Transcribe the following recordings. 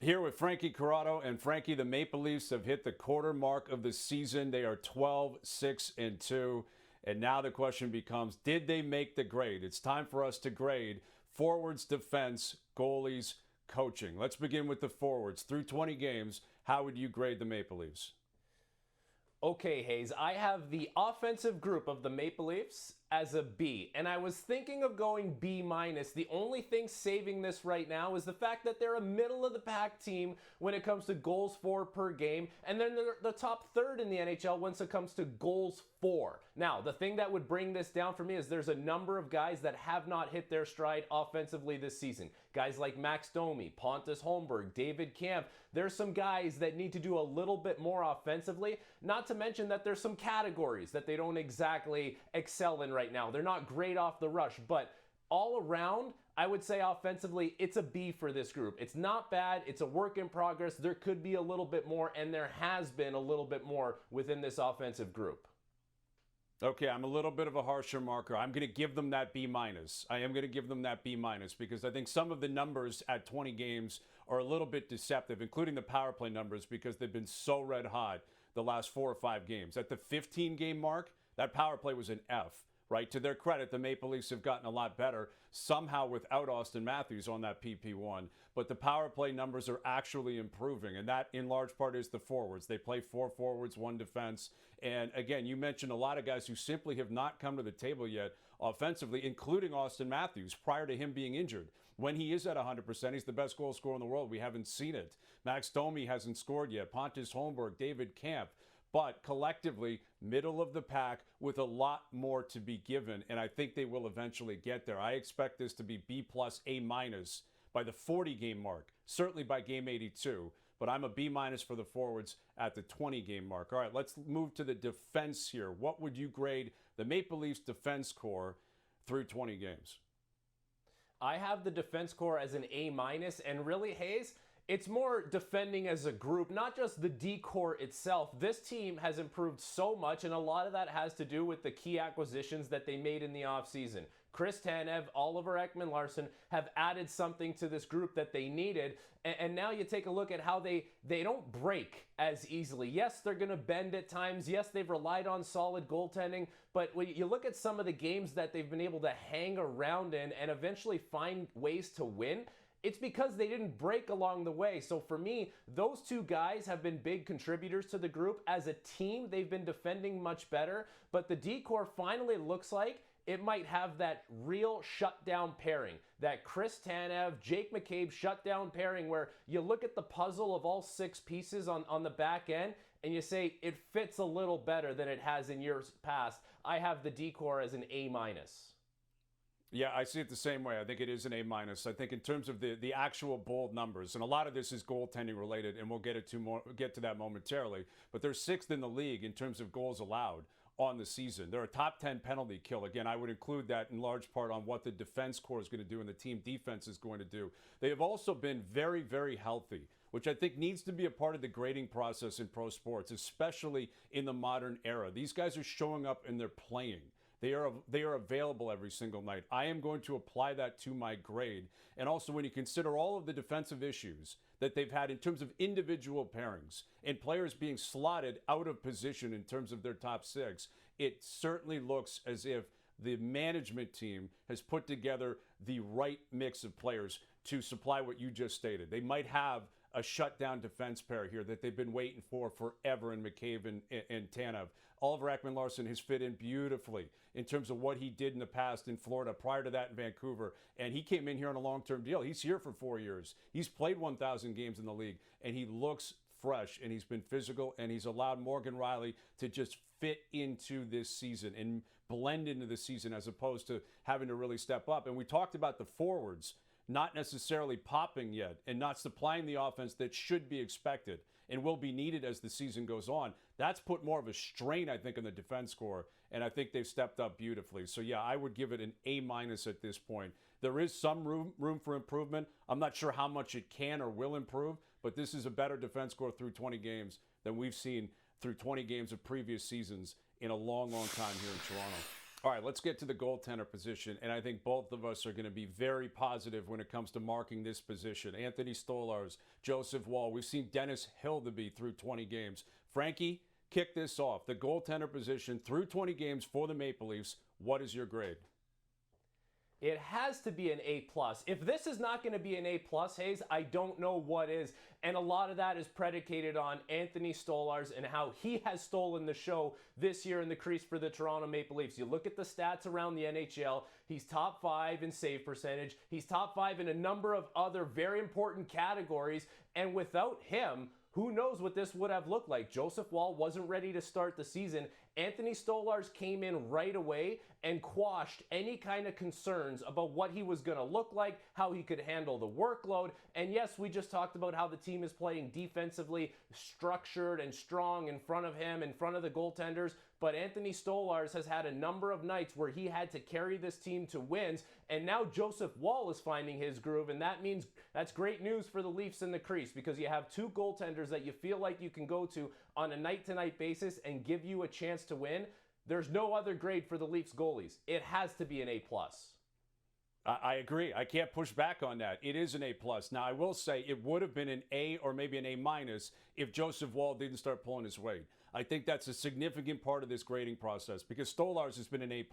Here with Frankie Corrado. And Frankie, the Maple Leafs have hit the quarter mark of the season. They are 12-6-2. And now the question becomes, did they make the grade? It's time for us to grade forwards, defense, goalies, coaching. Let's begin with the forwards. Through 20 games, how would you grade the Maple Leafs? Okay, Hayes, I have the offensive group of the Maple Leafs as a B, and I was thinking of going B-. The only thing saving this right now is the fact that they're a middle-of-the-pack team when it comes to goals for per game, and then they're the top third in the NHL when it comes to goals for. Now, the thing that would bring this down for me is there's a number of guys that have not hit their stride offensively this season. Guys like Max Domi, Pontus Holmberg, David Kampf. There's some guys that need to do a little bit more offensively, not to mention that there's some categories that they don't exactly excel in right now. They're not great off the rush, but all around, I would say offensively, it's a B for this group. It's not bad. It's a work in progress. There could be a little bit more, and there has been a little bit more within this offensive group. Okay, I'm a little bit of a harsher marker. I'm going to give them that B-. I am going to give them that B- because I think some of the numbers at 20 games are a little bit deceptive, including the power play numbers, because they've been so red hot the last 4 or 5 games. At the 15-game mark, that power play was an F. Right? To their credit, the Maple Leafs have gotten a lot better, somehow without Austin Matthews on that PP1. But the power play numbers are actually improving, and that in large part is the forwards. They play 4 forwards, 1 defense. And again, you mentioned a lot of guys who simply have not come to the table yet offensively, including Austin Matthews, prior to him being injured. When he is at 100%, he's the best goal scorer in the world. We haven't seen it. Max Domi hasn't scored yet. Pontus Holmberg, David Kampf. But collectively, middle of the pack with a lot more to be given, and I think they will eventually get there. I expect this to be B+, A- by the 40-game mark, certainly by game 82, but I'm a B- for the forwards at the 20-game mark. All right, let's move to the defense here. What would you grade the Maple Leafs defense core through 20 games? I have the defense core as an A-, and really, Hayes, it's more defending as a group, not just the D-core itself. This team has improved so much, and a lot of that has to do with the key acquisitions that they made in the offseason. Chris Tanev, Oliver Ekman-Larsson have added something to this group that they needed, and now you take a look at how they don't break as easily. Yes, they're going to bend at times. Yes, they've relied on solid goaltending, but when you look at some of the games that they've been able to hang around in and eventually find ways to win, it's because they didn't break along the way. So for me, those two guys have been big contributors to the group. As a team, they've been defending much better. But the D-core finally looks like it might have that real shutdown pairing. That Chris Tanev, Jake McCabe shutdown pairing where you look at the puzzle of all 6 pieces on the back end and you say it fits a little better than it has in years past. I have the D-core as an A-. Yeah, I see it the same way. I think it is an A-. I think in terms of the actual bold numbers, and a lot of this is goaltending related, and we'll get to that momentarily, but they're 6th in the league in terms of goals allowed on the season. They're a top 10 penalty kill. Again, I would include that in large part on what the defense core is going to do and the team defense is going to do. They have also been very, very healthy, which I think needs to be a part of the grading process in pro sports, especially in the modern era. These guys are showing up and they're playing. They are available every single night. I am going to apply that to my grade. And also when you consider all of the defensive issues that they've had in terms of individual pairings and players being slotted out of position in terms of their top 6, it certainly looks as if the management team has put together the right mix of players to supply what you just stated. They might have a shutdown defense pair here that they've been waiting for forever in McCabe and Tanev. Oliver Ekman-Larsson has fit in beautifully in terms of what he did in the past in Florida, prior to that in Vancouver. And he came in here on a long-term deal. He's here for 4 years. He's played 1,000 games in the league, and he looks fresh, and he's been physical, and he's allowed Morgan Riley to just fit into this season and blend into the season as opposed to having to really step up. And we talked about the forwards not necessarily popping yet and not supplying the offense that should be expected and will be needed as the season goes on. That's put more of a strain, I think, on the defense core, and I think they've stepped up beautifully. So, yeah, I would give it an A- at this point. There is some room for improvement. I'm not sure how much it can or will improve, but this is a better defense core through 20 games than we've seen through 20 games of previous seasons in a long, long time here in Toronto. All right, let's get to the goaltender position, and I think both of us are going to be very positive when it comes to marking this position. Anthony Stolarz, Joseph Woll. We've seen Dennis Hildeby through 20 games. Frankie, kick this off. The goaltender position through 20 games for the Maple Leafs. What is your grade? It has to be an A+. If this is not going to be an A+, Hayes, I don't know what is. And a lot of that is predicated on Anthony Stolarz and how he has stolen the show this year in the crease for the Toronto Maple Leafs. You look at the stats around the NHL, he's top 5 in save percentage. He's top 5 in a number of other very important categories. And without him, who knows what this would have looked like? Joseph Woll wasn't ready to start the season. Anthony Stolarz came in right away and quashed any kind of concerns about what he was going to look like, how he could handle the workload. And yes, we just talked about how the team is playing defensively, structured and strong in front of him, in front of the goaltenders. But Anthony Stolarz has had a number of nights where he had to carry this team to wins. And now Joseph Woll is finding his groove. And that means that's great news for the Leafs in the crease, because you have two goaltenders that you feel like you can go to on a night-to-night basis and give you a chance to win. There's no other grade for the Leafs goalies. It has to be an A+. I agree. I can't push back on that. It is an A+. Now, I will say it would have been an A or maybe an A- if Joseph Woll didn't start pulling his weight. I think that's a significant part of this grading process, because Stolarz has been an A+.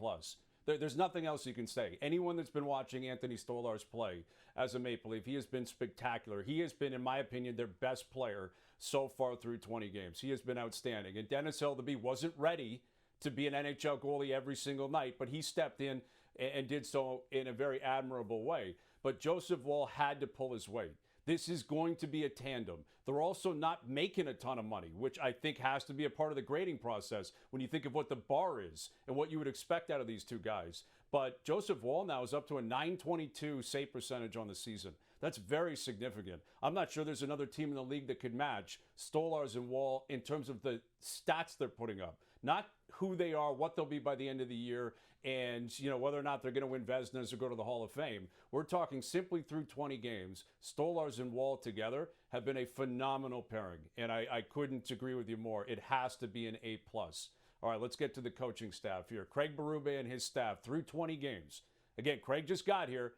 There's nothing else you can say. Anyone that's been watching Anthony Stolarz play as a Maple Leaf, he has been spectacular. He has been, in my opinion, their best player so far through 20 games. He has been outstanding. And Dennis Hildeby wasn't ready to be an NHL goalie every single night, but he stepped in and did so in a very admirable way. But Joseph Woll had to pull his weight. This is going to be a tandem. They're also not making a ton of money, which I think has to be a part of the grading process when you think of what the bar is and what you would expect out of these two guys. But Joseph Woll now is up to a .922 save percentage on the season. That's very significant. I'm not sure there's another team in the league that could match Stolarz and Woll in terms of the stats they're putting up. Not who they are, what they'll be by the end of the year, and whether or not they're going to win Vezinas or go to the Hall of Fame. We're talking simply through 20 games. Stolarz and Woll together have been a phenomenal pairing, and I couldn't agree with you more. It has to be an A+. All right, let's get to the coaching staff here. Craig Berube and his staff through 20 games. Again, Craig just got here.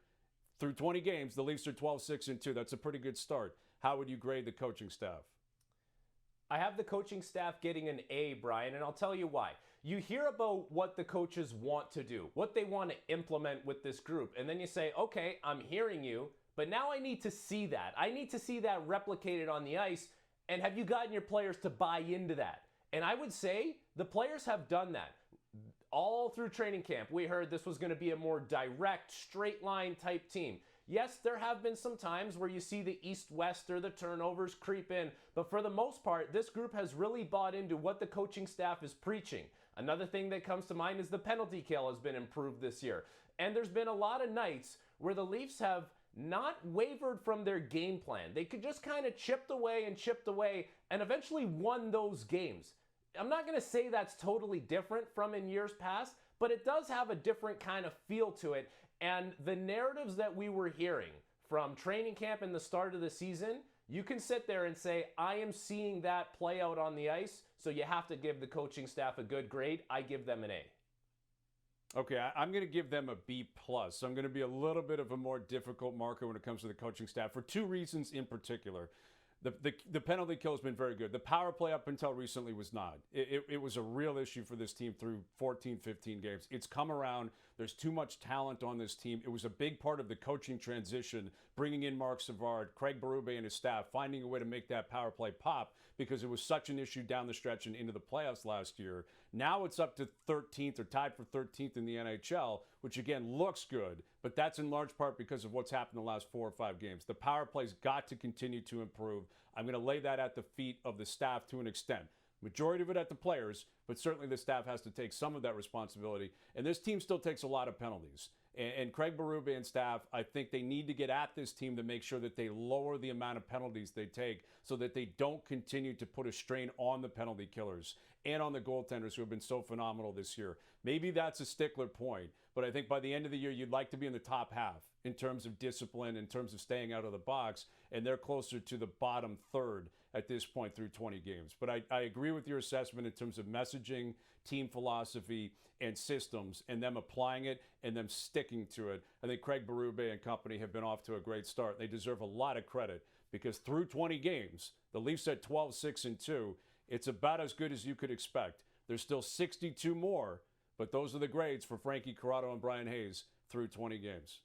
Through 20 games, the Leafs are 12-6-2. That's a pretty good start. How would you grade the coaching staff? I have the coaching staff getting an A, Brian, and I'll tell you why. You hear about what the coaches want to do, what they want to implement with this group, and then you say, okay, I'm hearing you, but now I need to see that. I need to see that replicated on the ice, and have you gotten your players to buy into that? And I would say the players have done that. All through training camp, we heard this was going to be a more direct, straight line type team. Yes, there have been some times where you see the east-west or the turnovers creep in, but for the most part, this group has really bought into what the coaching staff is preaching. Another thing that comes to mind is the penalty kill has been improved this year. And there's been a lot of nights where the Leafs have not wavered from their game plan. They could just kind of chipped away and eventually won those games. I'm not going to say that's totally different from in years past, but it does have a different kind of feel to it. And the narratives that we were hearing from training camp and the start of the season, you can sit there and say, I am seeing that play out on the ice, so you have to give the coaching staff a good grade. I give them an A. Okay, I'm going to give them a B+. So I'm going to be a little bit of a more difficult marker when it comes to the coaching staff for two reasons in particular. The penalty kill has been very good. The power play up until recently was not. It was a real issue for this team through 14, 15 games. It's come around. There's too much talent on this team. It was a big part of the coaching transition, bringing in Marc Savard, Craig Berube and his staff, finding a way to make that power play pop because it was such an issue down the stretch and into the playoffs last year. Now it's up to 13th or tied for 13th in the NHL, which again looks good, but that's in large part because of what's happened in the last 4 or 5 games. The power play's got to continue to improve. I'm going to lay that at the feet of the staff to an extent. Majority of it at the players, but certainly the staff has to take some of that responsibility. And this team still takes a lot of penalties. And Craig Berube and staff, I think they need to get at this team to make sure that they lower the amount of penalties they take so that they don't continue to put a strain on the penalty killers and on the goaltenders who have been so phenomenal this year. Maybe that's a stickler point, but I think by the end of the year, you'd like to be in the top half. in terms of discipline, in terms of staying out of the box, and they're closer to the bottom third at this point through 20 games. But I agree with your assessment in terms of messaging, team philosophy, and systems, and them applying it and them sticking to it. I think Craig Berube and company have been off to a great start. They deserve a lot of credit because through 20 games, the Leafs at 12-6-2, it's about as good as you could expect. There's still 62 more, but those are the grades for Frankie Corrado and Brian Hayes through 20 games.